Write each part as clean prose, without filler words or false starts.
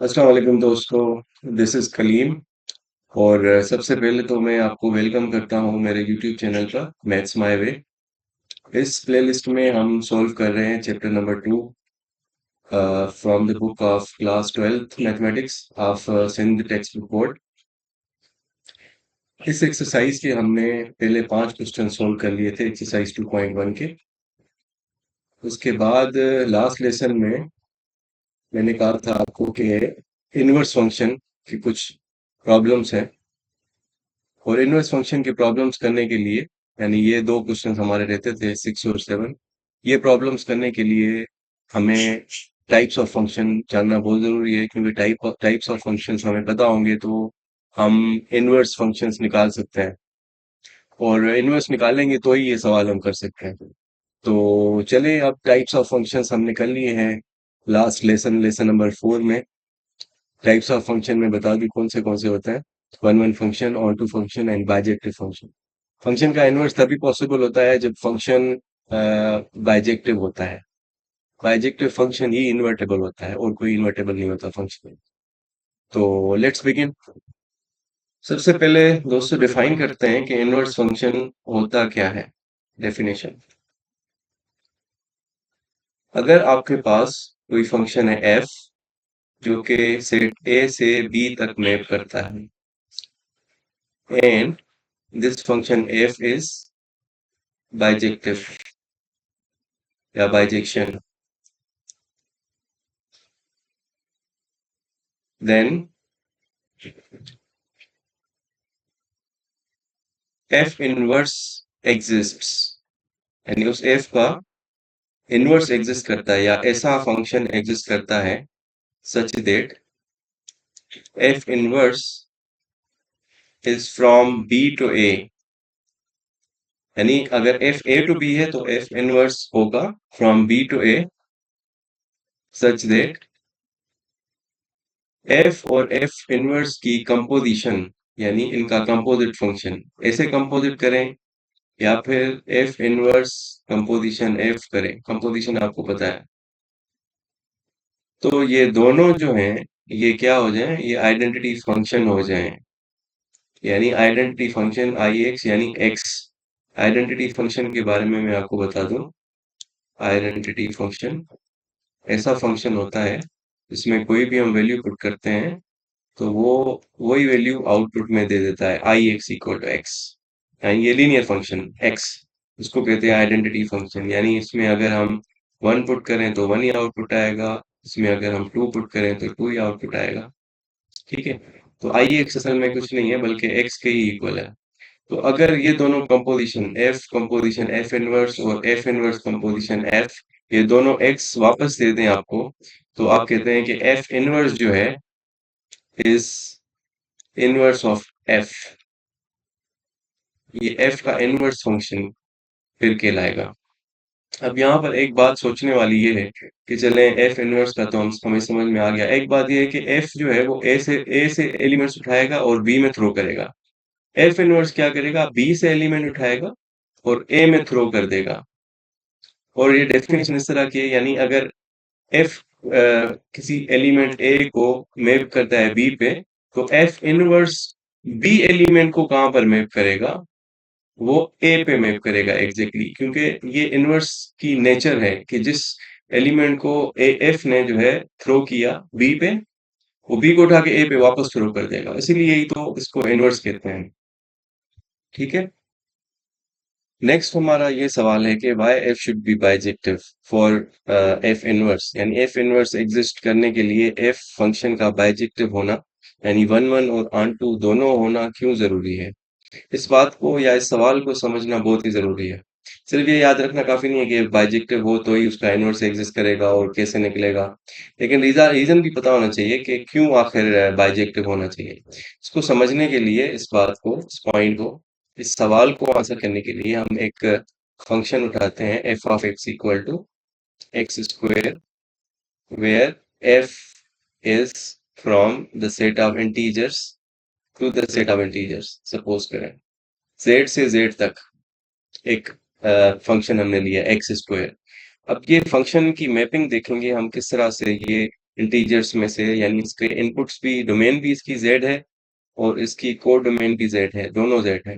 अस्सलाम वालेकुम दोस्तों, दिस इज़ कलीम। और सबसे पहले तो मैं आपको वेलकम करता हूँ मेरे यूट्यूब चैनल पर मैथ्स माय वे। इस प्लेलिस्ट में हम सॉल्व कर रहे हैं chapter number 2 from the book of class 12th mathematics of Sindh text book board. इस एक्सरसाइज के हमने पहले 5 क्वेश्चन सॉल्व कर लिए थे एक्सरसाइज 2.1 के। उसके बाद लास्ट लेसन में मैंने कहा था आपको कि इनवर्स फंक्शन की कुछ प्रॉब्लम्स हैं, और इनवर्स फंक्शन की प्रॉब्लम्स करने के लिए, यानी ये दो क्वेश्चन हमारे रहते थे 6 और 7। ये प्रॉब्लम्स करने के लिए हमें टाइप्स ऑफ फंक्शन जानना बहुत ज़रूरी है, क्योंकि टाइप्स ऑफ फंक्शंस हमें पता होंगे तो हम इनवर्स फंक्शंस निकाल सकते हैं, और इनवर्स निकालेंगे तो ही ये सवाल हम कर सकते हैं। तो चलिए, अब टाइप्स ऑफ फंक्शंस हमने कर लिए हैं लास्ट लेसन नंबर 4 में। टाइप्स ऑफ फंक्शन में बता दी कौन से होते हैं: one one function, on to function and bijective function. Function का इनवर्स तभी पॉसिबल होता है जब फंक्शन बाइजेक्टिव होता है। बाइजेक्टिव फंक्शन ही इन्वर्टेबल होता है, और कोई इन्वर्टेबल नहीं होता फंक्शन। तो लेट्स बिगिन। सबसे पहले दोस्तों डिफाइन करते हैं कि इनवर्स फंक्शन होता क्या है। डेफिनेशन: अगर आपके पास कोई फंक्शन है f जो कि सेट a से b तक मैप करता है, and this function f is bijective या bijection, then f inverse exists, यानी उस f का इनवर्स एग्जिस्ट करता है, या ऐसा फंक्शन एग्जिस्ट करता है such that f inverse is from b to a। यानी अगर f a टू b है तो f इनवर्स होगा from b to a such that f और f इनवर्स की कंपोजिशन, यानी इनका कंपोजिट फंक्शन ऐसे कंपोजिट करें, या फिर f इनवर्स कंपोजिशन f करें। कंपोजिशन आपको पता है। तो ये दोनों जो हैं, ये क्या हो जाएं, ये आइडेंटिटी फंक्शन हो जाएं। यानी आइडेंटिटी फंक्शन आई एक्स यानी x। आइडेंटिटी फंक्शन के बारे में मैं आपको बता दूं। आइडेंटिटी फंक्शन ऐसा फंक्शन होता है जिसमें कोई भी हम वैल्यू पुट करते हैं तो वो वही वैल्यू आउटपुट में दे देता है, आई एक्स इक्वल टू एक्स। यानी ये लीनियर फंक्शन x, इसको कहते हैं आइडेंटिटी फंक्शन। यानी इसमें अगर हम 1 पुट करें तो 1 ही आउटपुट आएगा, इसमें अगर हम 2 पुट करें तो 2 ही आउटपुट आएगा। ठीक है। तो आई एक्स असल में कुछ नहीं है बल्कि x के ही इक्वल है। तो अगर ये दोनों कंपोजिशन एफ इनवर्स और एफ इनवर्स कंपोजिशन एफ, ये दोनों x वापस दे दें आपको, तो आप कहते हैं कि एफ इनवर्स जो है इज इनवर्स ऑफ एफ। ये एफ का इनवर्स फंक्शन फिर कहलाएगा। अब यहाँ पर एक बात सोचने वाली ये है कि चले एफ इनवर्स का तो हम हमें समझ में आ गया। एक बात ये है कि एफ जो है वो ए से एलिमेंट्स उठाएगा और बी में थ्रो करेगा। एफ इनवर्स क्या करेगा, बी से एलिमेंट उठाएगा और ए में थ्रो कर देगा। और ये डेफिनेशन इस तरह की है, यानी अगर एफ किसी एलिमेंट ए को मैप करता है बी पे, तो एफ इनवर्स बी एलिमेंट को कहाँ पर मैप करेगा, वो ए पे मैप करेगा एग्जैक्टली, क्योंकि ये इनवर्स की नेचर है कि जिस एलिमेंट को ए एफ ने जो है थ्रो किया बी पे, वो बी को उठा के ए पे वापस थ्रो कर देगा, इसीलिए यही तो इसको इनवर्स कहते हैं। ठीक है। नेक्स्ट हमारा ये सवाल है कि why f should be bijective for f inverse, यानी एफ इनवर्स एग्जिस्ट करने के लिए एफ फंक्शन का बाइजेक्टिव होना, यानी वन वन और ऑन टू दोनों होना क्यों जरूरी है। इस बात को या इस सवाल को समझना बहुत ही जरूरी है। सिर्फ ये याद रखना काफी नहीं है कि बाइजेक्टिव हो तो ही उसका इनवर्स एग्जिस्ट करेगा और कैसे निकलेगा, लेकिन रीजन भी पता होना चाहिए कि क्यों आखिर बाइजेक्टिव होना चाहिए। इसको समझने के लिए इस बात को, इस पॉइंट को, इस सवाल को आंसर करने के लिए हम एक फंक्शन उठाते हैं f of x equal to x square, where f is from the set of integers to the set of integers. Suppose करें z से z तक एक फंक्शन हमने लिया एक्स स्क्वायर। अब ये फंक्शन की मैपिंग देखेंगे हम किस तरह से ये इंटीजर्स में से, यानी इसके इनपुट्स भी, डोमेन भी इसकी z है और इसकी कोड डोमेन भी z है, दोनों z है।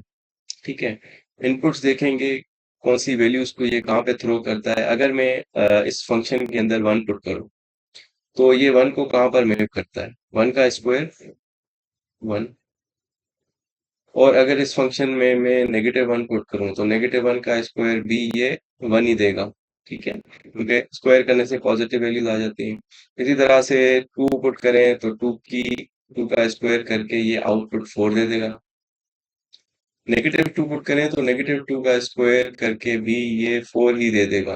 ठीक है, इनपुट्स देखेंगे कौन सी वैल्यूज को ये कहाँ पे थ्रो करता है। अगर मैं इस फंक्शन के अंदर 1 पुट करूँ तो ये 1 को कहाँ पर मैप करता है, 1 का स्क्वायर 1। और अगर इस फंक्शन में मैं -1 पुट करूं तो -1 का स्क्वायर भी ये 1 ही देगा। ठीक है, क्योंकि स्क्वायर करने से पॉजिटिव वैल्यूज आ जाती हैं। इसी तरह से 2 पुट करें तो 2 का स्क्वायर करके ये आउटपुट 4 दे देगा। -2 पुट करें तो -2 का स्क्वायर करके भी ये 4 ही दे देगा।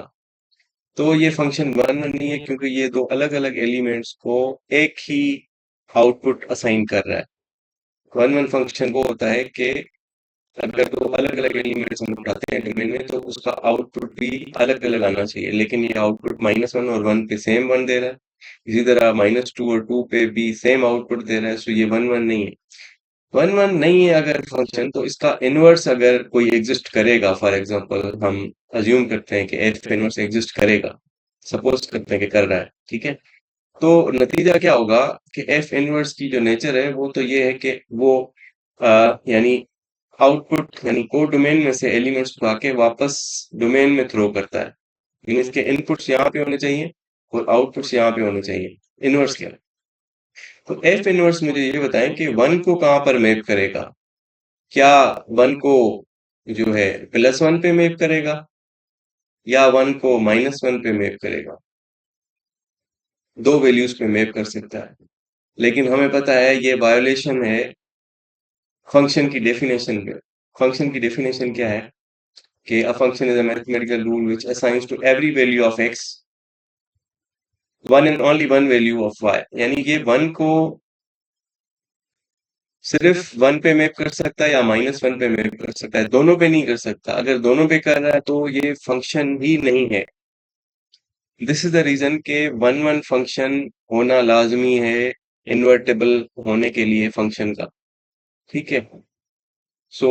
तो ये फंक्शन 1 नहीं है, क्योंकि ये दो अलग अलग एलिमेंट्स को एक ही आउटपुट असाइन कर रहा है। 1 फंक्शन वो होता है कि अगर दो अलग अलग एलिमेंट्स हम उठाते हैं डोमेन में तो उसका आउटपुट भी अलग अलग आना चाहिए, लेकिन ये आउटपुट -1 और 1 पे सेम 1 दे रहा है। इसी तरह -2 और 2 पे भी सेम आउटपुट दे रहा है, सो ये 1 1 नहीं है। 1 1 नहीं है अगर फंक्शन, तो इसका इनवर्स अगर कोई एग्जिस्ट करेगा, फॉर एग्जांपल हम अज्यूम करते हैं कि एफ इनवर्स एग्जिस्ट करेगा, सपोज करते हैं कि कर रहा है, ठीक है, तो नतीजा क्या होगा कि एफ इनवर्स की जो नेचर है वो तो ये है कि वो यानी आउटपुट यानी कोड डोमेन में से एलिमेंट्स उठा के वापस डोमेन में थ्रो करता है। लेकिन इसके इनपुट्स यहाँ पे होने चाहिए और आउटपुट्स यहाँ पे होने चाहिए। इनवर्स क्या है? तो एफ इनवर्स मुझे ये बताएं कि 1 को कहाँ पर मैप करेगा। क्या 1 को जो है +1 पे मैप करेगा या 1 को -1 पे मैप करेगा? दो वैल्यूज पे मैप कर सकता है, लेकिन हमें पता है ये वायोलेशन है फंक्शन की डेफिनेशन पे। फंक्शन की डेफिनेशन क्या है कि a function is a mathematical rule which assigns to every value of x one and only one value of y। यानी ये 1 को सिर्फ 1 पे मैप कर सकता है या -1 पे मैप कर सकता है, दोनों पे नहीं कर सकता। अगर दोनों पे कर रहा है तो ये फंक्शन ही नहीं है। दिस इज द रीजन के 1 1 फंक्शन होना लाजमी है इन्वर्टेबल होने के लिए फंक्शन का। ठीक है, so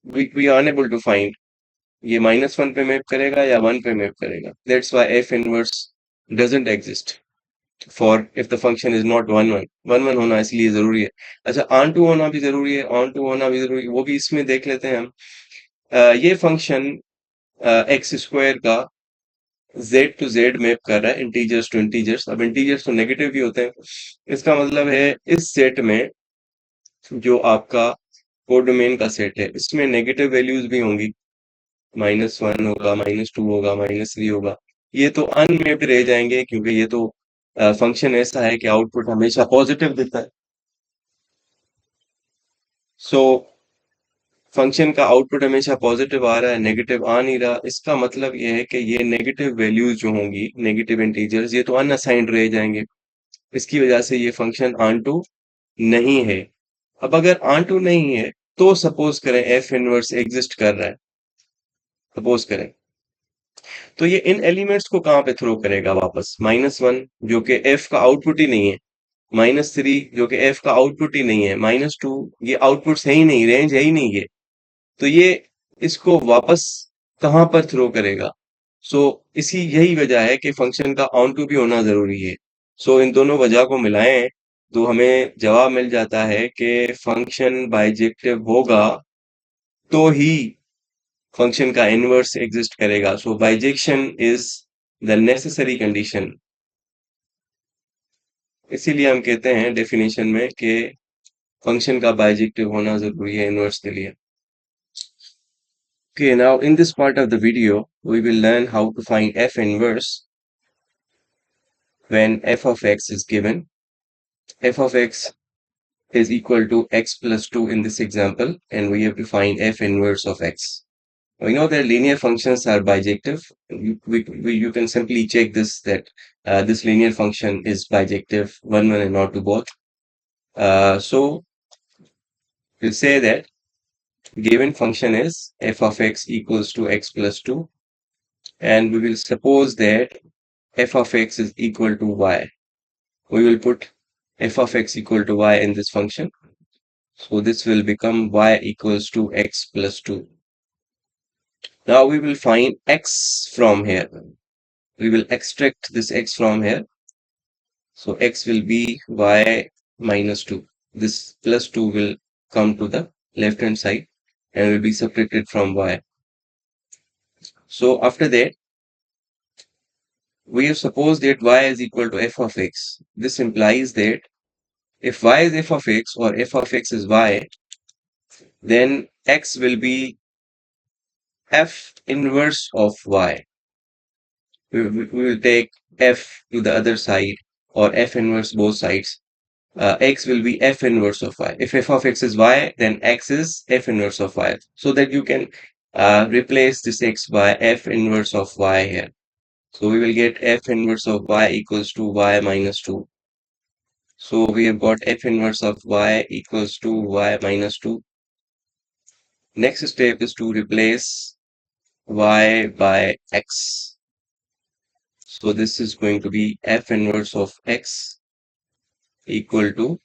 we are unable to find ये -1 पे मैप करेगा या 1 पे मैप करेगा। That's why F inverse doesn't exist for if the function is not 1 1। 1 1 होना इसलिए जरूरी है। अच्छा, ऑन टू होना भी जरूरी है, ऑन टू होना भी जरूरी है, वो भी इसमें देख लेते हैं हम। ये फंक्शन एक्स स्क्वायर का जेड टू जेड मैप कर रहा है, इंटीजर्स टू इंटीजर्स। अब इंटीजर्स तो नेगेटिव भी होते हैं, इसका मतलब है इस सेट में जो आपका कोडोमेन का सेट है इसमें नेगेटिव वैल्यूज भी होंगी, -1 होगा, -2 होगा, -3 होगा। ये तो अनमेप्ड रह जाएंगे क्योंकि ये तो फंक्शन ऐसा है कि आउटपुट हमेशा पॉजिटिव देता है। सो फंक्शन का आउटपुट हमेशा पॉजिटिव आ रहा है, नेगेटिव आ नहीं रहा। इसका मतलब ये है कि ये नेगेटिव वैल्यूज जो होंगी, नेगेटिव इंटीजर्स, ये तो अनअसाइंड रह जाएंगे। इसकी वजह से ये फंक्शन ऑनटू नहीं है। अब अगर ऑनटू नहीं है तो सपोज करें एफ इनवर्स एग्जिस्ट कर रहा है, सपोज करें, तो ये इन एलिमेंट्स को कहाँ पे थ्रो करेगा वापस? -1 जो कि एफ का आउटपुट ही नहीं है, -3 जो कि एफ का आउटपुट ही नहीं है, -2 ये आउटपुट्स है ही नहीं, रेंज है ही नहीं है। तो ये इसको वापस कहाँ पर थ्रो करेगा? सो इसी यही वजह है कि फंक्शन का ऑन टू भी होना जरूरी है। सो इन दोनों वजह को मिलाएं तो हमें जवाब मिल जाता है कि फंक्शन बाइजेक्टिव होगा तो ही फंक्शन का इनवर्स एग्जिस्ट करेगा। So bijection is the necessary condition. इसीलिए हम कहते हैं डेफिनेशन में कि फंक्शन का बाइजेक्टिव होना जरूरी है इनवर्स के लिए। Okay, now in this part of the video, we will learn how to find f inverse when f of x is given. F of x is equal to x plus 2 in this example, and we have to find f inverse of x. We know that linear functions are bijective. You can simply check this, that this linear function is bijective, 1 1 and not to both. So we'll say that given function is f of x equals to x plus 2, and we will suppose that f of x is equal to y. We will put f of x equal to y in this function. So this will become y equals to x plus 2. Now we will find x from here. We will extract this x from here. So x will be y minus 2. This plus 2 will come to the left hand side and will be separated from y. So after that, we have supposed that y is equal to f of x. This implies that if y is f of x or f of x is y, then x will be f inverse of y. We will take f to the other side or f inverse both sides. X will be f inverse of y. If f of x is y, then x is f inverse of y. So that you can replace this x by f inverse of y here. So we will get f inverse of y equals to y minus 2. So we have got f inverse of y equals to y minus 2. Next step is to replace y by x. So this is going to be f inverse of x equal to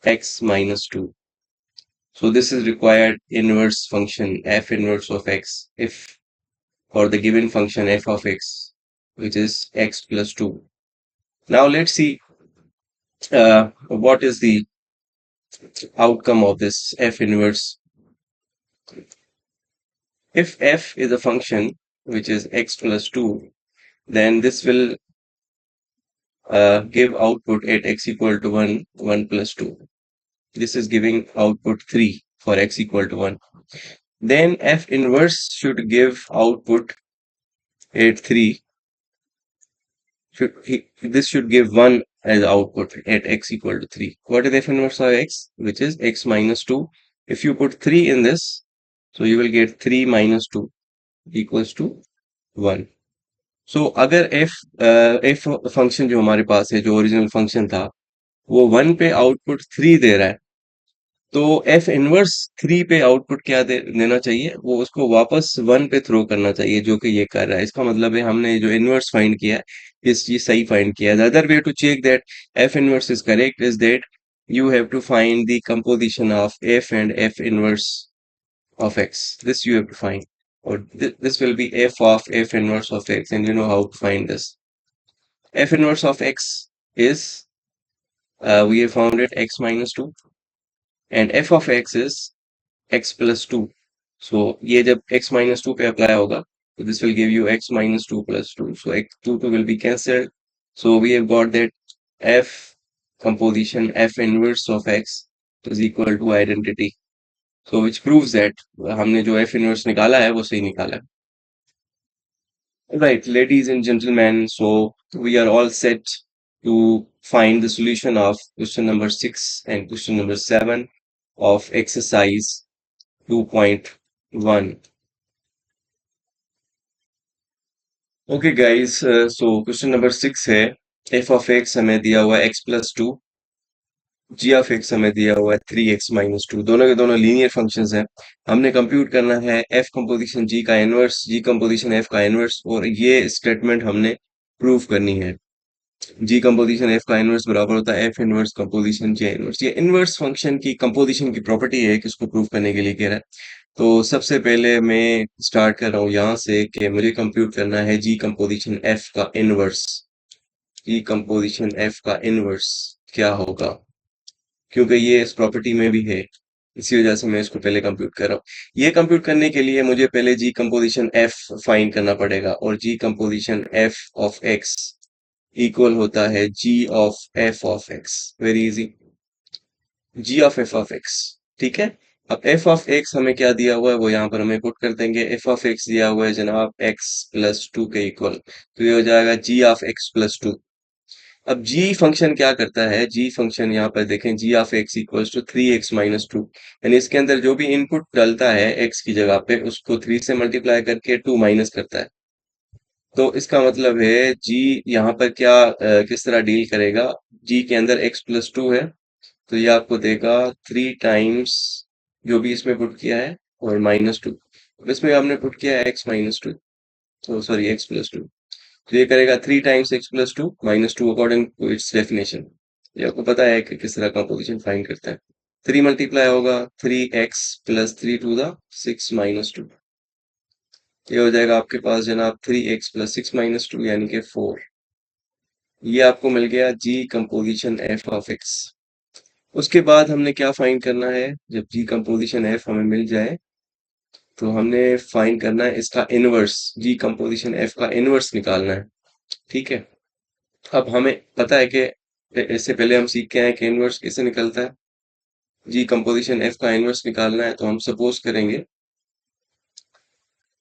x minus 2. So this is required inverse function f inverse of x if for the given function f of x, which is x plus 2. Now let's see what is the outcome of this f inverse. If f is a function which is x plus 2, then this will give output at x equal to 1, 1 plus 2. This is giving output 3 for x equal to 1. Then f inverse should give output at 3. This should give 1 as output at x equal to 3. What is f inverse of x? Which is x minus 2. If you put 3 in this, so you will get 3 minus 2 equals to 1. सो अगर F function जो हमारे पास है जो original function था वो 1 पे output 3 दे रहा है तो एफ इनवर्स 3 पे आउटपुट क्या देना चाहिए वो उसको वापस 1 पे थ्रो करना चाहिए जो कि ये कर रहा है इसका मतलब है हमने जो इनवर्स फाइंड किया है इस चीज सही फाइंड किया है the other way to check that f inverse is correct is that you have to find the composition of f and f inverse of x. This you have to find. Or this will be f of f inverse of x, and you know how to find this. F inverse of x is we have found it x minus 2, and f of x is x plus 2. So ये जब x minus 2 पे apply होगा, so this will give you x minus 2 plus 2. So x 2 will be cancelled. So we have got that f composition f inverse of x is equal to identity. So which proves that हमने जो f inverse निकाला है वो सही निकाला है. Right, ladies and gentlemen, so we are all set to find the solution of question number 6 and question number 7 of exercise 2.1. Okay guys, so question number 6 है f of x हमें दिया हुआ है x plus 2, g of x हमें दिया हुआ है 3x minus 2. दोनों के दोनों लीनियर फंक्शंस हैं. हमने कंप्यूट करना है f कंपोजिशन g का इनवर्स, g कंपोजिशन f का इनवर्स, और ये स्टेटमेंट हमने प्रूव करनी है. जी कंपोजिशन एफ का इनवर्स बराबर होता है एफ इनवर्स कंपोजिशन जे इनवर्स. ये इनवर्स फंक्शन की कंपोजिशन की प्रॉपर्टी है कि इसको प्रूव करने के लिए कह रहा है. तो सबसे पहले मैं स्टार्ट कर रहा हूँ यहाँ से कि मुझे कंप्यूट करना है जी कंपोजिशन एफ का इनवर्स. जी कंपोजिशन एफ का इनवर्स क्या होगा, क्योंकि ये इस प्रॉपर्टी में भी है, इसी वजह से मैं इसको पहले कंप्यूट कर रहा हूँ. ये कंप्यूट करने के लिए मुझे पहले जी कंपोजिशन एफ फाइंड करना पड़ेगा, और g composition f of x equal होता है g of f of x. Very easy, g of f of x. ठीक है. अब f ऑफ x हमें क्या दिया हुआ है वो यहाँ पर हमें पुट कर देंगे. f ऑफ x दिया हुआ है जनाब x प्लस 2 के इक्वल, तो ये हो जाएगा g ऑफ x प्लस 2. अब g फंक्शन क्या करता है, g फंक्शन यहाँ पर देखें g of x equals to 3x minus 2, यानी इसके अंदर जो भी इनपुट डलता है x की जगह पे उसको 3 से मल्टीप्लाई करके 2 माइनस करता है. तो इसका मतलब है जी यहाँ पर क्या किस तरह डील करेगा. जी के अंदर x प्लस 2 है, तो ये आपको देगा 3 टाइम्स जो भी इसमें पुट किया है और माइनस 2. इसमें आपने पुट किया है x माइनस 2, तो सॉरी x प्लस 2, तो ये करेगा 3 times x plus 2 minus 2 according to its definition. ये आपको पता है कि किस तरह का पोजिशन फाइंड करता है. 3 मल्टीप्लाई होगा 3x plus 3 to the 6 minus 2. ये हो जाएगा आपके पास जनाब 3x प्लस 6 माइनस 2 यानी कि 4. ये आपको मिल गया जी कंपोजिशन एफ ऑफ एक्स। उसके बाद हमने क्या फाइंड करना है? जब जी कंपोजिशन एफ हमें मिल जाए तो हमने फाइंड करना है इसका इनवर्स, जी कंपोजिशन एफ का इनवर्स निकालना है। ठीक है। अब हमें पता है कि इससे पहले हम सीख के आए कि इनवर्स कैसे निकलता है। जी कंपोजिशन एफ का इनवर्स निकालना है तो हम सपोज करेंगे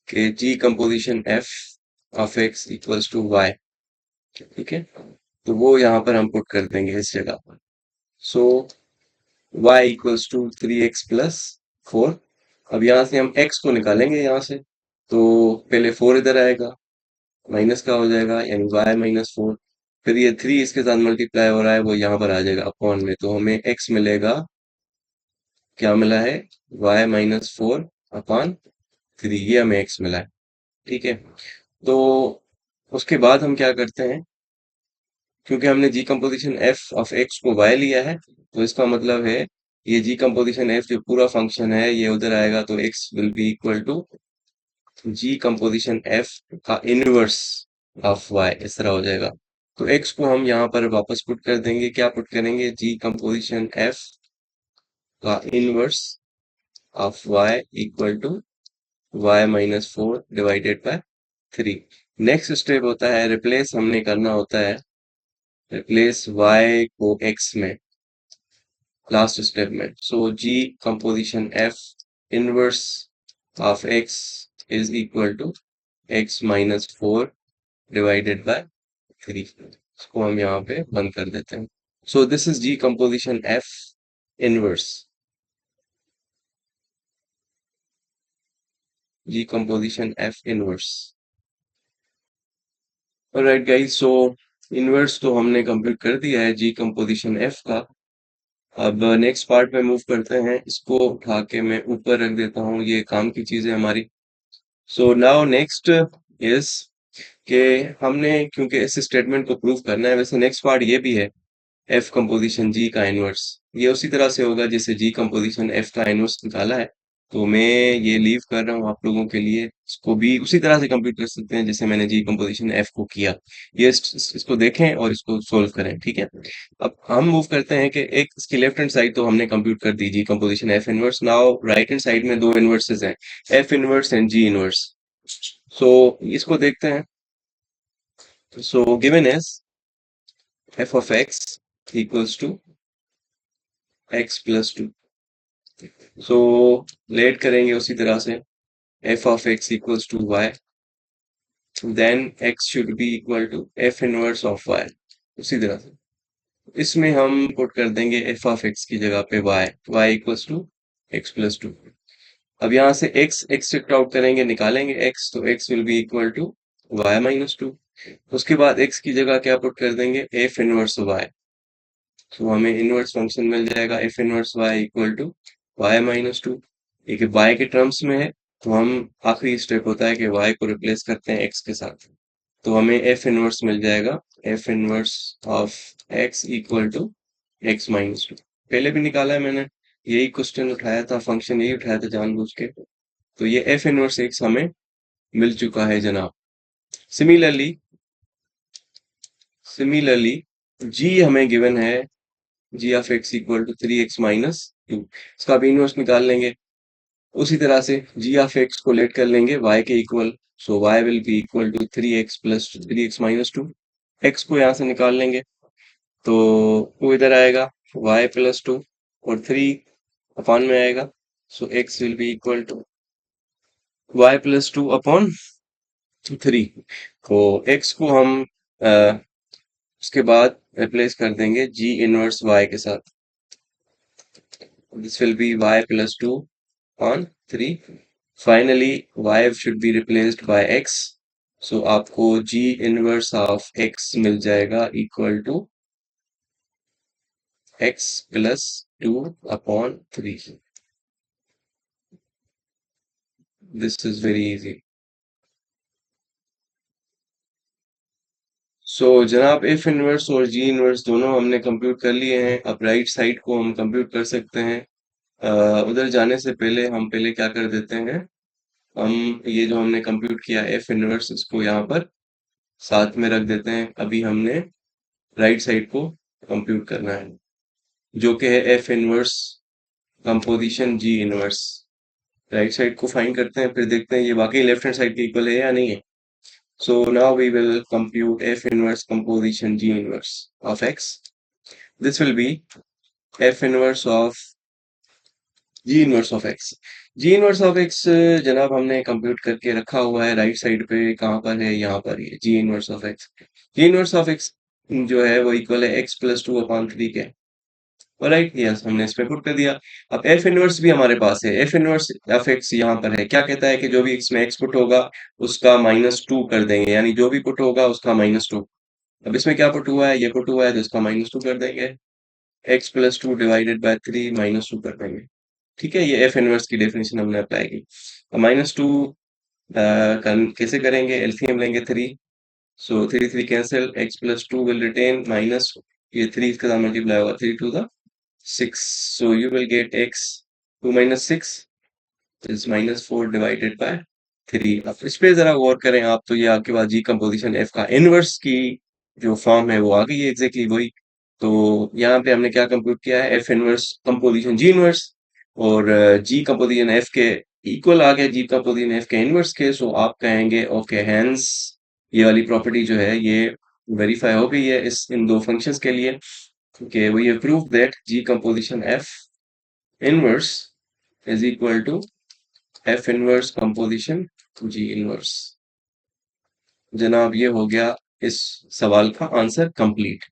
कि g composition f of x equals to y. ठीक है। तो वो यहाँ पर हम पुट कर देंगे इस जगह पर। So y equals to 3x plus 4। अब यहाँ से हम x को निकालेंगे यहाँ से, तो पहले 4 इधर आएगा, माइनस का हो जाएगा यानी y माइनस 4। फिर ये 3 इसके साथ मल्टीप्लाई हो रहा है वो यहाँ पर आ जाएगा अपॉन में, तो हमें x मिलेगा, क्या मिला है, y माइनस 4 अपॉन 3, ये हमें x मिला है। ठीक है। तो उसके बाद हम क्या करते हैं, क्योंकि हमने जी कंपोजिशन एफ ऑफ एक्स को वाई लिया है तो इसका मतलब है ये जी कंपोजिशन एफ जो पूरा फंक्शन है ये उधर आएगा, तो x will be equal to g composition f का इनवर्स ऑफ वाई, इस तरह हो जाएगा। तो एक्स को हम यहाँ पर वापस पुट कर देंगे, क्या पुट करेंगे, जी कंपोजिशन एफ का inverse of y equal to y minus 4 divided by 3। Next step होता है रिप्लेस, हमने करना होता है रिप्लेस y को x में लास्ट स्टेप में। So g composition f inverse of x is equal to x minus 4 divided by 3। इसको हम यहाँ पे बंद कर देते हैं। So this is g composition f inverse, g composition f inverse. Alright guys, so inverse तो हमने कंप्लीट कर दिया है जी कंपोजिशन f का। अब नेक्स्ट पार्ट में मूव करते हैं, इसको उठा के मैं ऊपर रख देता हूँ, ये काम की चीज है हमारी। सो नाउ नेक्स्ट इज कि हमने क्योंकि इस स्टेटमेंट को प्रूव करना है, वैसे नेक्स्ट पार्ट ये भी है एफ कंपोजिशन जी का इनवर्स। ये उसी तरह से होगा जैसे जी कंपोजिशन एफ का इनवर्स निकाला है। तो मैं ये लीव कर रहा हूँ आप लोगों के लिए, इसको भी उसी तरह से कंप्लीट कर सकते हैं जैसे मैंने जी कंपोजिशन एफ को किया। ये इसको देखें और इसको सोल्व करें, ठीक है। अब हम मूव करते हैं कि एक इसकी लेफ्ट हैंड साइड तो हमने कंप्यूट कर दी g composition f inverse. Now right hand side में दो इनवर्सेस हैं, f inverse and g inverse. So इसको देखते हैं। So given is f of x equals to x plus 2। So let करेंगे उसी तरह से, f of x equals to y, then x should be equal to f inverse of y. उसी तरह से इसमें हम पुट कर देंगे एफ ऑफ एक्स की जगह पे y, y equals to x plus 2। अब यहाँ से एक्स एक्सट्रैक्ट आउट करेंगे, निकालेंगे एक्स, तो x will be equal to y minus 2। उसके बाद एक्स की जगह क्या पुट कर देंगे, एफ इनवर्स वाई। तो हमें इनवर्स फंक्शन मिल जाएगा f inverse y equal to y minus 2। एक वाई के टर्म्स में है, तो हम आखिरी स्टेप होता है कि वाई को रिप्लेस करते हैं एक्स के साथ। तो हमें एफ इनवर्स मिल जाएगा, f inverse of x equal to x minus 2। पहले भी निकाला है मैंने, यही क्वेश्चन उठाया था, फंक्शन यही उठाया था जानबूझ के। तो ये एफ इनवर्स एक्स हमें मिल चुका है जनाब। सिमिलरली सिमिलरली जी हमें गिवन है, g of x equal to 3x minus 2। इसका भी इनवर्स निकाल लेंगे। उसी तरह से जी ऑफ एक्स को लेट कर लेंगे y के equal, so y will be equal to 3x plus 3x minus 2। x को यहाँ से निकाल लेंगे तो वो इधर आएगा, y प्लस 2 और 3 अपॉन में आएगा, so x will be equal to y plus 2 upon 3। तो x को हम उसके बाद रिप्लेस कर देंगे g इनवर्स y के साथ। This will be y plus 2 on 3. Finally, y should be replaced by x. So आपको g inverse of x मिल जाएगा equal to x plus 2 upon 3. This is very easy. सो जनाब F inverse और जी inverse दोनों हमने compute कर लिए हैं। अब राइट साइड को हम कंप्यूट कर सकते हैं। उधर जाने से पहले हम पहले क्या कर देते हैं, हम ये जो हमने कंप्यूट किया एफ इनवर्स इसको यहाँ पर साथ में रख देते हैं। अभी हमने राइट साइड को कंप्यूट करना है, जो कि है एफ इनवर्स कंपोजिशन जी इनवर्स। राइट साइड को फाइंड करते हैं, फिर देखते हैं ये वाकई लेफ्ट हैंड साइड के इक्वल है या नहीं है। So now we will compute F inverse composition G inverse of X. This will be F inverse of G inverse of X. G inverse of X जनाब हमने कंप्यूट करके रखा हुआ है राइट साइड पे, कहाँ पर है, यहाँ पर ही है G inverse of X. G inverse of X जो है वो इक्वल है x plus two upon three के। राइट, यस हमने इसमें पुट कर दिया। अब एफ इनवर्स भी हमारे पास है, एफ इनवर्स एफ एक्स यहाँ पर है, क्या कहता है कि जो भी इसमें एक्स पुट होगा उसका माइनस टू कर देंगे, यानी जो भी पुट होगा उसका माइनस टू। अब इसमें क्या पुट हुआ है, ये पुट हुआ है तो इसका माइनस टू कर देंगे, x plus two divided by three minus two कर देंगे। ठीक है, ये एफ इनवर्स की डेफिनेशन हमने अप्लाई की। अब माइनस टू कैसे करेंगे, एलसीएम लेंगे three, so three three cancel, x plus two will retain minus, ये थ्री इसके साथ मल्टीप्लाई होगा, three two the six, so you will get x 2 minus 6 is minus 4 divided by 3। अब इस पे जरा गौर करें आप, तो ये आपके पास जी कंपोजिशन f का इनवर्स की जो फॉर्म है वो आ गई है एग्जैक्टली वही। तो यहाँ पे हमने क्या कंप्यूट किया है, एफ इनवर्स कंपोजिशन जी इनवर्स, और जी कंपोजिशन एफ के इक्वल आ गया जी कंपोजिशन एफ के इनवर्स के। सो आप कहेंगे ओके हैंस ये वाली प्रॉपर्टी जो है ये वेरीफाई हो गई है इस इन दो फंक्शंस के लिए। Okay, we have proved that G composition F inverse is equal to F inverse composition G inverse। जनाब ये हो गया इस सवाल का आंसर कंप्लीट।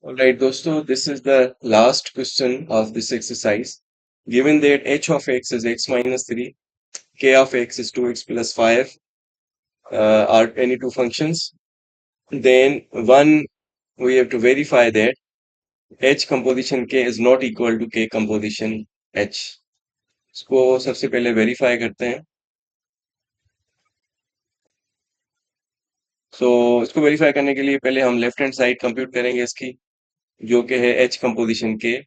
Alright दोस्तों, this is the last question of this exercise. Given that h of x is x minus 3, k of x is 2x plus 5 are any two functions, then one we have to verify that h composition k is not equal to k composition h। इसको सबसे पहले verify करते हैं। सो इसको verify करने के लिए पहले हम लेफ्ट हैंड साइड कंप्यूट करेंगे इसकी, जो कि है एच कंपोजिशन के।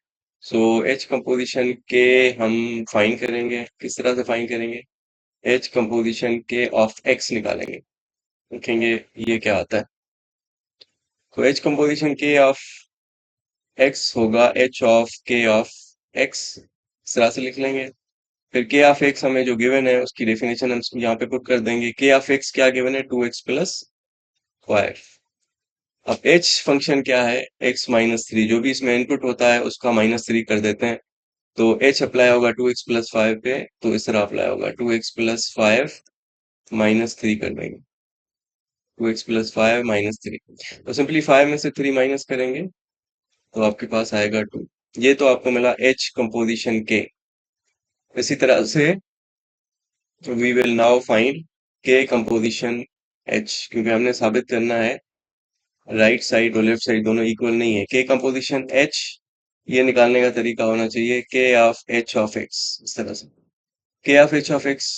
सो एच कंपोजिशन के हम फाइंड करेंगे, किस तरह से फाइंड करेंगे, एच कंपोजिशन के ऑफ एक्स निकालेंगे, देखेंगे ये क्या आता है। तो एच कंपोजिशन के ऑफ एक्स होगा एच ऑफ के ऑफ एक्स, इस तरह से लिख लेंगे। फिर के ऑफ एक्स हमें जो गिवन है उसकी डेफिनेशन हम यहाँ पे पुट कर देंगे। के ऑफ एक्स क्या गिवन है, टू एक्स प्लस फाइव। अब एच फंक्शन क्या है, एक्स माइनस थ्री, जो भी इसमें इनपुट होता है उसका माइनस थ्री कर देते हैं। तो एच अप्लाई होगा टू एक्स प्लस फाइव पे, तो इस तरह अप्लाई होगा two x plus five minus three कर देंगे, two x plus five minus three. तो सिंपली फाइव में से थ्री माइनस करेंगे तो आपके पास आएगा टू। ये तो आपको मिला एच कंपोजिशन के। इसी तरह से वी विल नाउ फाइंड के कंपोजिशन एच, क्योंकि हमने साबित करना है राइट साइड और लेफ्ट साइड दोनों इक्वल नहीं है। के कंपोजिशन एच, ये निकालने का तरीका होना चाहिए के ऑफ एच ऑफ एक्स, इस तरह से के ऑफ एच ऑफ एक्स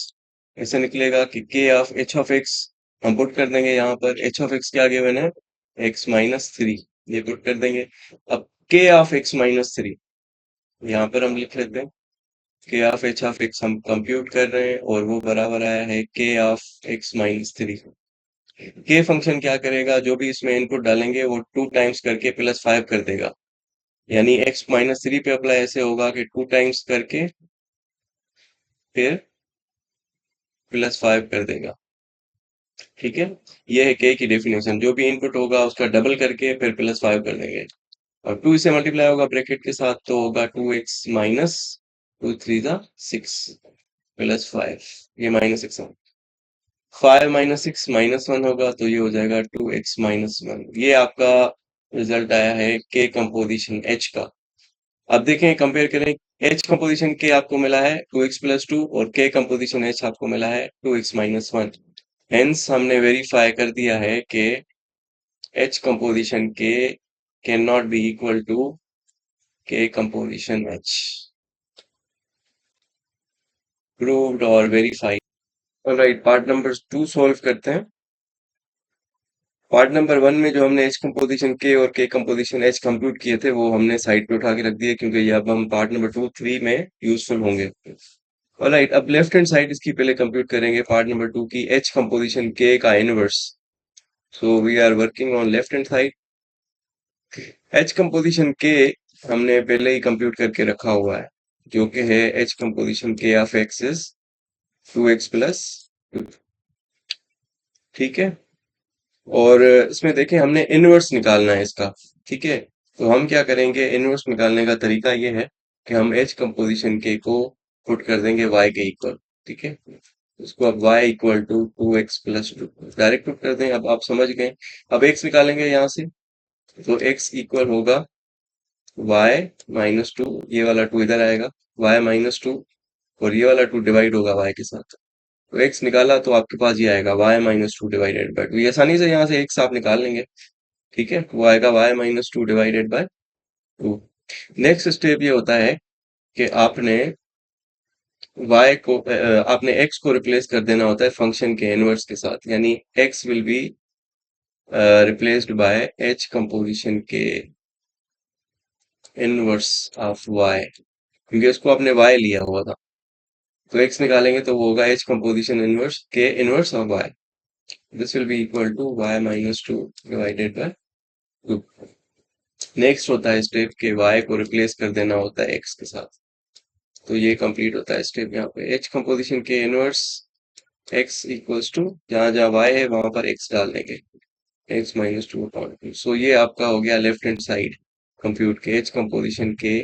ऐसे निकलेगा कि के ऑफ एच ऑफ एक्स हम पुट कर देंगे यहाँ पर, एच ऑफ एक्स क्या गिवन है, एक्स माइनस थ्री, ये पुट कर देंगे। अब के ऑफ एक्स माइनस थ्री यहाँ पर हम लिख लेते हैं, के ऑफ एच ऑफ एक्स हम कंप्यूट कर रहे हैं और वो बराबर आया है के ऑफ एक्स माइनस थ्री। के फंक्शन क्या करेगा, जो भी इसमें इनपुट डालेंगे वो टू टाइम्स करके प्लस फाइव कर देगा, यानी x माइनस थ्री पे अप्लाई ऐसे होगा कि टू टाइम्स करके फिर प्लस फाइव कर देगा। ठीक है, ये है के की डेफिनेशन, जो भी इनपुट होगा उसका डबल करके फिर प्लस फाइव कर देंगे, और टू इसे मल्टीप्लाई होगा ब्रैकेट के साथ तो होगा two x minus two three जा सिक्स प्लस फाइव, ये minus six, five minus six minus one होगा तो ये हो जाएगा टू एक्स माइनस वन। ये आपका रिजल्ट आया है के कंपोजिशन एच का। अब देखें, कंपेयर करें, एच कंपोजिशन के आपको मिला है टू एक्स प्लस टू और के कंपोजिशन एच आपको मिला है two x minus one. Hence हमने वेरीफाई कर दिया है कि h composition k can not be equal to k composition h, proved और verified. Alright, part number two solve करते हैं। पार्ट नंबर वन में जो हमने एच कंपोजिशन के और के कंपोजिशन एच कंप्यूट किए थे वो हमने साइड पे उठा के रख दिए, क्योंकि ये अब हम पार्ट नंबर टू थ्री में यूजफुल होंगे। ऑलराइट, अब लेफ्ट हैंड साइड इसकी पहले कंप्यूट करेंगे, पार्ट नंबर टू की एच कंपोजिशन के का inverse. So we are working on left hand side. H composition k हमने पहले ही कंप्यूट करके रखा हुआ है, जो कि है एच कंपोजिशन के of x is 2x plus 2। ठीक है। और इसमें देखें हमने इनवर्स निकालना है इसका। ठीक है। तो हम क्या करेंगे, इनवर्स निकालने का तरीका ये है कि हम एच कंपोजिशन के को पुट कर देंगे y के इक्वल। ठीक है। उसको अब y equal to 2x plus 2 direct put कर दें। अब आप समझ गए। अब x निकालेंगे यहाँ से, तो x इक्वल होगा y माइनस 2, ये वाला 2 इधर आएगा, y माइनस 2, और ये वाला 2 डिवाइड होगा y के साथ। तो x निकाला तो आपके पास ये आएगा y माइनस 2 डिवाइडेड बाय 2। ये आसानी से यहाँ से x आप निकाल लेंगे। ठीक है। वो आएगा y minus 2 divided by 2। Next step ये होता है कि आपने x को रिप्लेस कर देना होता है फंक्शन के इनवर्स के साथ, यानी x will be replaced by h composition k inverse of y, क्योंकि इसको आपने y लिया हुआ था। तो x निकालेंगे तो वो होगा h composition inverse k inverse of y। This will be equal to y minus 2 divided by 2। Next होता है स्टेप के y को रिप्लेस कर देना होता है x के साथ। तो ये कंप्लीट होता है स्टेप। यहाँ पे h composition k inverse x equals to, जहाँ जहाँ y है वहां पर x डाल देंगे, x माइनस 2 अपॉन 2। सो ये आपका हो गया लेफ्ट हैंड साइड कंप्यूट के h कंपोजिशन के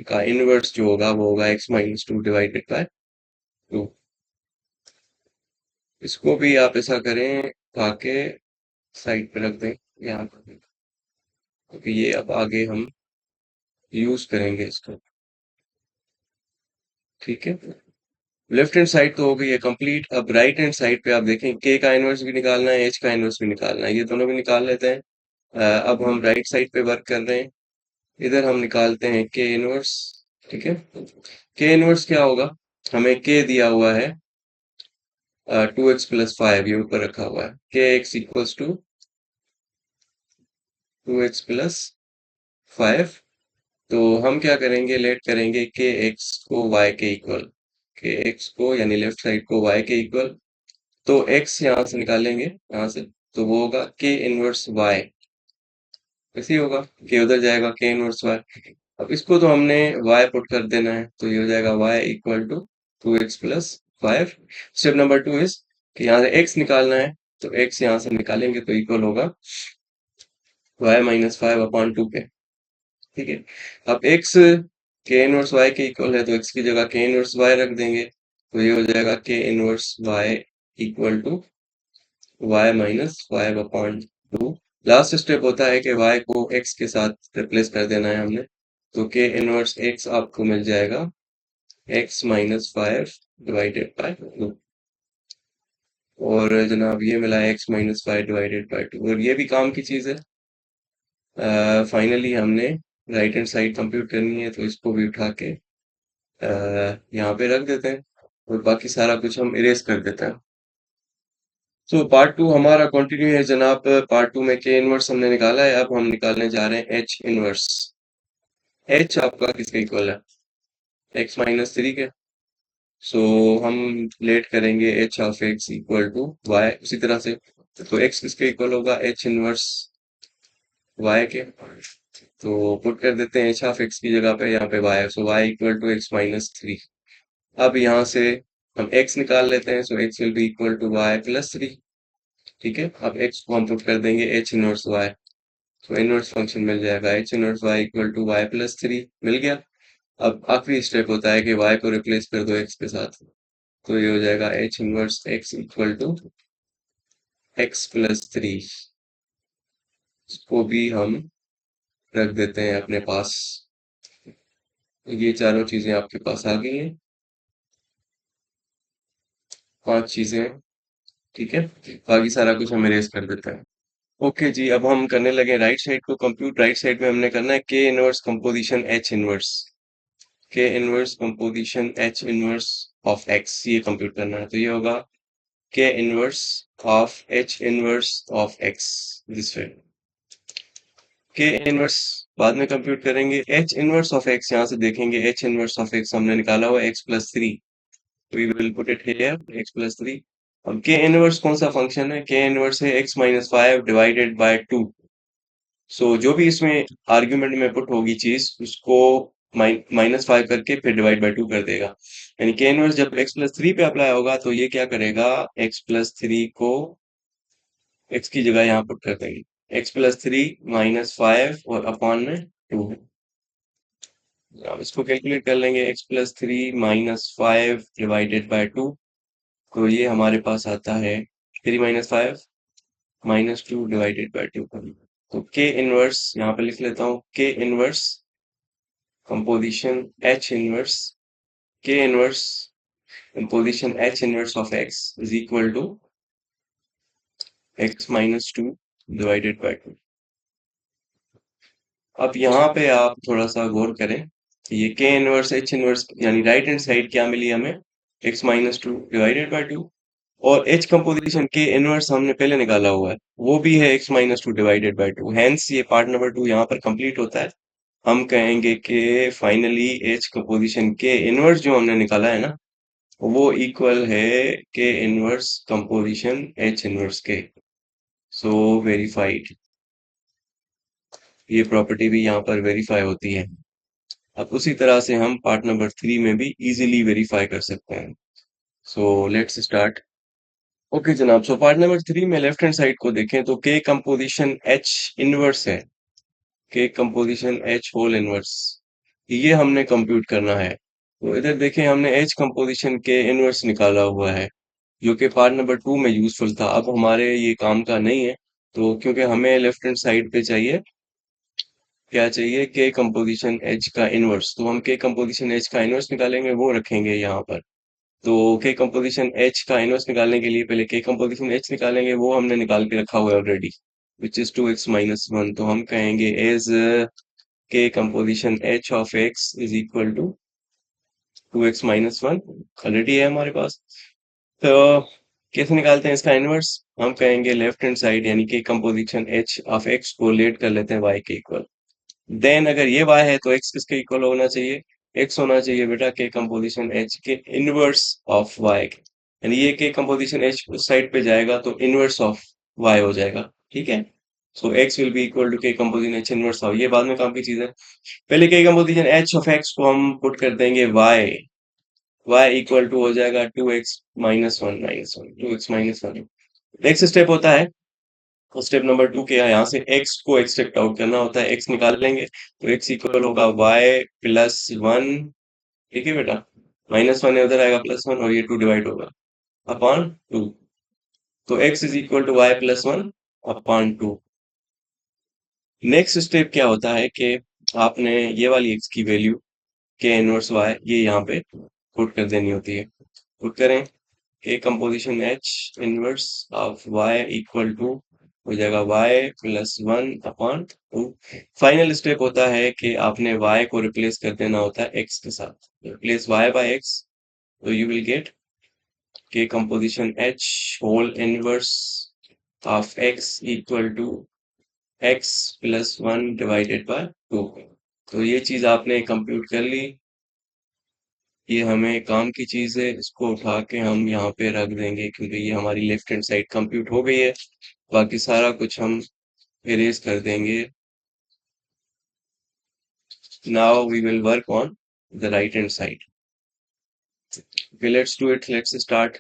का इनवर्स जो होगा वो होगा x माइनस 2 डिवाइडेड बाय 2। इसको भी आप ऐसा करें, आके साइड पे रख दें यहाँ पर, क्योंकि ये अब आगे हम यूज करेंगे इसको। ठीक है। लेफ्ट हैंड साइड तो हो गई है कंप्लीट। अब राइट हैंड साइड पे आप देखें के का इनवर्स भी निकालना है, एच का इनवर्स भी निकालना है, ये दोनों भी निकाल लेते हैं। अब हम राइट साइड पे वर्क कर रहे हैं। इधर हम निकालते हैं के इनवर्स। ठीक है। के इनवर्स क्या होगा, हमें के दिया हुआ है 2x प्लस 5, ये ऊपर रखा हुआ है, के x equals to 2x plus 5। तो हम क्या करेंगे, लेट करेंगे के एक्स को y के इक्वल, के एक्स को यानी लेफ्ट साइड को y के इक्वल। तो x यहाँ से निकालेंगे, यहाँ से, तो वो होगा के इनवर्स y। ऐसे ही होगा, के उधर जाएगा, के इनवर्स y। अब इसको तो हमने y पुट कर देना है, तो ये हो जाएगा y equal to 2x plus 5। Step number 2 is कि यहाँ से x निकालना है, तो x यहाँ से निकालेंगे तो इक्वल होगा y माइनस 5 अपॉन 2 के। ठीक है। अब x के इनवर्स y के इक्वल है, तो x की जगह के इनवर्स y रख देंगे, तो ये हो जाएगा k inverse y equal to y minus 5 upon 2। Last step होता है कि y को x के साथ रिप्लेस कर देना है हमने, तो के इनवर्स x आपको मिल जाएगा x माइनस 5 डिवाइडेड बाय 2। और जनाब ये मिला है x माइनस 5 डिवाइडेड बाय 2, और ये भी काम की चीज़ है। फाइनली हमने राइट हैंड साइड कंप्यूट करनी है, तो इसको भी उठा के यहाँ पे रख देते हैं, और बाकी सारा कुछ हम इरेज कर देते हैं। तो पार्ट 2 हमारा कंटिन्यू है जनाब। पार्ट 2 में के इनवर्स हमने निकाला है, अब हम निकालने जा रहे हैं एच इनवर्स। एच आपका किसके इक्वल है, एक्स माइनस 3 के। सो हम लेट करेंगे h of x equal to y उसी तरह से। तो एक्स किसके इक्वल होगा, एच इनवर्स वाई के। तो पुट कर देते हैं एच ऑफ एक्स की जगह पे यहाँ पे y, so y equal to x minus 3। अब यहाँ से हम x निकाल लेते हैं, so x will be equal to y plus 3। ठीक है। अब x को हम पुट कर देंगे एच इनवर्स वाई, तो इनवर्स फंक्शन मिल जाएगा h inverse y equal to y plus 3, मिल गया। अब आखिरी स्टेप होता है कि y को रिप्लेस कर दो x के साथ, तो ये हो जाएगा h inverse x equal to x plus 3। इसको भी हम रख देते हैं अपने पास। ये चारों चीजें आपके पास आ गई हैं, 5 चीजें हैं। ठीक है। बाकी सारा कुछ हम इरेज कर देते हैं। ओके जी, अब हम करने लगे राइट साइड को कंप्यूट। राइट साइड में हमने करना है k inverse composition h inverse, k inverse composition h inverse of x, ये कंप्यूट करना है। तो ये होगा के inverse of H inverse of x, this way. के इनवर्स बाद में कंप्यूट करेंगे। एच इनवर्स ऑफ एक्स यहाँ से देखेंगे, एच इनवर्स ऑफ एक्स हमने निकाला हुआ x plus 3, we will put it here x plus 3। अब के इनवर्स कौन सा फंक्शन है? के इनवर्स है x minus five divided by two. So जो भी इसमें आर्ग्यूमेंट में पुट होगी चीज उसको माइनस फाइव करके फिर डिवाइड बाय टू कर देगा। यानी के इनवर्स जब एक्स प्लस थ्री पे अप्लाई होगा तो ये क्या करेगा, एक्स प्लस थ्री को एक्स की जगह यहाँ पुट कर देंगे, x plus three minus five और अपॉन में टू है। अब इसको कैलकुलेट कर लेंगे, x plus three minus five divided by two, तो ये हमारे पास आता है three minus five minus two divided by two. तो के इनवर्स यहाँ पे लिख लेता हूँ, के inverse composition h inverse, k inverse composition h inverse of x is equal to x minus two divided by two. अब यहाँ पे आप थोड़ा सा गौर करें, ये के इनवर्स एच इनवर्स यानी राइट हैंड साइड क्या मिली हमें, x minus two divided by to, और एच कंपोजिशन के इनवर्स हमने पहले निकाला हुआ है वो भी है x minus two divided by to, hence ये पार्ट नंबर टू यहाँ पर कंप्लीट होता है। हम कहेंगे कि finally H composition k inverse जो हमने निकाला है ना वो इक्वल है k inverse composition h inverse के। सो वेरीफाइड, ये प्रॉपर्टी भी यहाँ पर वेरीफाई होती है। अब उसी तरह से हम पार्ट नंबर थ्री में भी इजीली वेरीफाई कर सकते हैं। So let's start. ओके जनाब, सो पार्ट नंबर थ्री में लेफ्ट हैंड साइड को देखें तो के कंपोजिशन एच इनवर्स है, के कंपोजिशन एच होल इनवर्स, ये हमने कंप्यूट करना है। तो इधर देखें हमने एच कंपोजिशन के इनवर्स निकाला हुआ है जो कि पार्ट नंबर टू में यूजफुल था, अब हमारे ये काम का नहीं है। तो क्योंकि हमें लेफ्ट हैंड साइड पे चाहिए, क्या चाहिए, के कंपोजिशन एच का इनवर्स, तो हम के कंपोजिशन एच का इनवर्स निकालेंगे वो रखेंगे यहाँ पर। तो के कंपोजिशन एच का इनवर्स निकालने के लिए पहले के कंपोजिशन एच निकालेंगे, वो हमने निकाल के रखा हुआ है already, which is two x minus one. तो हम कहेंगे as k composition h of x is equal to two x minus one, already है हमारे पास। तो कैसे निकालते हैं इसका इनवर्स, हम कहेंगे लेफ्ट हैंड साइड यानी कि कंपोजिशन एच ऑफ एक्स को लेट कर लेते हैं वाई के इक्वल। देन अगर ये y है तो x किसके इक्वल होना चाहिए, x होना चाहिए बेटा के कंपोजिशन h के इनवर्स ऑफ y, यानी ये के कंपोजिशन h उस साइड पे जाएगा तो इनवर्स ऑफ y हो जाएगा, ठीक है। So x will be equal to k composition h inverse of, ये बाद में काम की चीज है। पहले के कंपोजिशन h ऑफ x को हम पुट कर देंगे y इक्वल टू हो जाएगा two x minus one, two x minus one. Next step होता है, तो स्टेप नंबर टू क्या है, यहाँ से x को एक्सट्रैक्ट आउट करना होता है, x निकाल लेंगे तो x इक्वल होगा y प्लस वन, ठीक है बेटा, माइनस वन उधर आएगा प्लस वन और ये टू डिवाइड होगा अपॉन टू, तो x is equal to y plus one upon two. Next step क्या होता है कि आपने ये वाली x की वैल्यू के इनवर्स y ये यहाँ पे पुट कर देनी होती है, पुट करें a composition h inverse of y equal to हो जाएगा y plus one upon two. Final step होता है कि आपने y को रिप्लेस कर देना होता है x के साथ, रिप्लेस y बाय x, तो you will get k composition h whole inverse of x equal to x plus one divided by two. तो ये चीज आपने कंप्यूट कर ली, ये हमें काम की चीज है, इसको उठा के हम यहाँ पे रख देंगे क्योंकि ये हमारी लेफ्ट हैंड साइड कंप्यूट हो गई है। बाकी सारा कुछ हम इरेज कर देंगे। Now we will work on the right hand side. Okay, let's do it. Let's start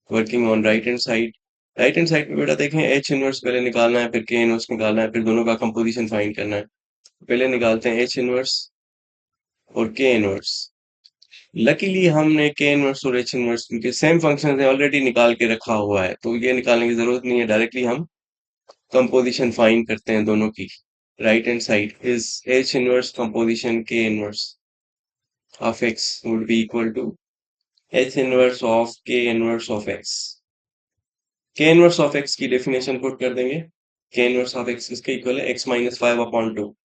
working on right hand side. Right hand side पे बेटा देखें एच इनवर्स पहले निकालना है, फिर के इनवर्स निकालना है, फिर दोनों का कंपोजिशन फाइंड करना है। पहले निकालते हैं एच इनवर्स और के इनवर्स। लकीली हमने के इनवर्स और एच इनवर्स क्योंकि सेम फंक्शन है ऑलरेडी निकाल के रखा हुआ है, तो ये निकालने की जरूरत नहीं है, डायरेक्टली हम कंपोजिशन फाइंड करते हैं दोनों की। Right hand side is h inverse composition k inverse of x would be equal to h inverse of k inverse of x. K inverse of x की डेफिनेशन पुट कर देंगे, k inverse of x किसके equal है, x minus five upon two,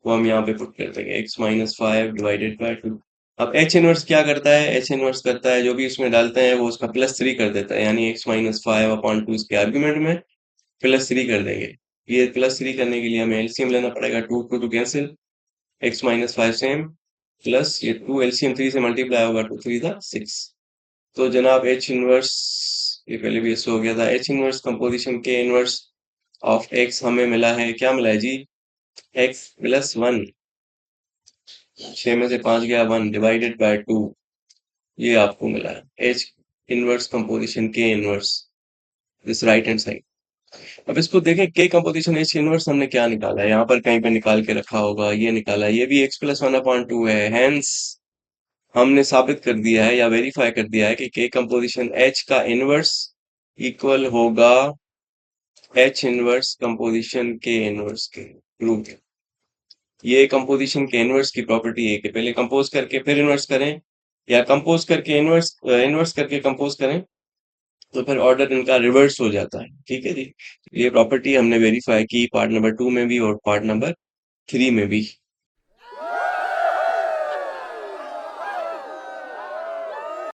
वो हम यहाँ पे put कर देंगे x minus five divided by two. अब एच इनवर्स क्या करता है, एच इनवर्स करता है जो भी उसमें डालते हैं वो उसका प्लस थ्री कर देता है, यानी x minus five upon to इसके आर्ग्यूमेंट में प्लस थ्री कर देंगे। ये प्लस थ्री करने के लिए हमें एलसीएम लेना पड़ेगा, two two two cancel, x minus five same, plus ये टू एलसीएम थ्री से मल्टीप्लाई होगा, टू थ्री था सिक्स, तो जनाब एच इनवर्स, ये पहले भी ऐसे हो गया था, H inverse composition k inverse of x हमें मिला है, क्या मिला है जी? x+1। 6 में से 5 गया 1 डिवाइडेड बाय 2, ये आपको मिला है H inverse composition k inverse, this right hand side. अब इसको देखें, के कंपोजिशन एच इनवर्स हमने क्या निकाला है, यहाँ पर कहीं पे निकाल के रखा होगा, ये निकाला है, ये भी x+1/2 है। हेंस हमने साबित कर दिया है या वेरीफाई कर दिया है कि के कंपोजिशन एच का इनवर्स इक्वल होगा H inverse composition k inverse के। प्रूव। ये कंपोजिशन के इनवर्स की प्रॉपर्टी है कि पहले कंपोज करके फिर इनवर्स करें, या कंपोज करके इनवर्स इनवर्स करके कंपोज करें, तो फिर ऑर्डर इनका रिवर्स हो जाता है। ठीक है जी, ये प्रॉपर्टी हमने वेरीफाई की पार्ट नंबर 2 में भी और पार्ट नंबर 3 में भी।